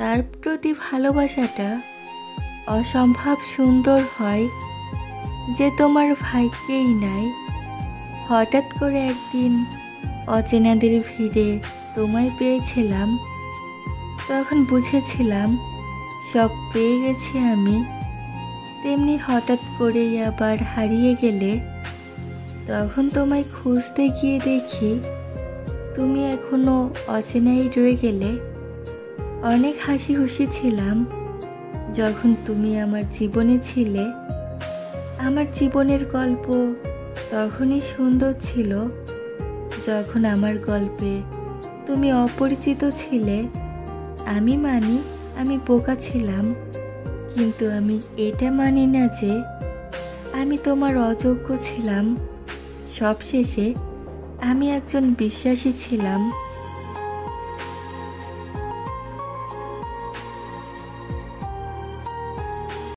তার প্রতি ভালোবাসাটা অসম্ভব সুন্দর হয় যে তোমার ভাগ্যেই নাই। হঠাৎ করে একদিন অচেনাদের ভিড়ে তোমায় পেয়েছিলাম, তখন বুঝেছিলাম সব পেয়ে গেছি আমি। তেমনি হঠাৎ করেই আবার হারিয়ে গেলে, তখন তোমায় খুঁজতে গিয়ে দেখি তুমি এখনো অচেনাই রয়ে গেলে। অনেক হাসি খুশি ছিলাম যখন তুমি আমার জীবনে ছিলে। আমার জীবনের গল্প তখনই সুন্দর ছিল যখন আমার গল্পে তুমি অপরিচিত ছিলে। আমি মানি আমি বোকা ছিলাম, কিন্তু আমি এটা মানি না যে আমি তোমার অযোগ্য ছিলাম। সবশেষে আমি একজন বিশ্বাসী ছিলাম।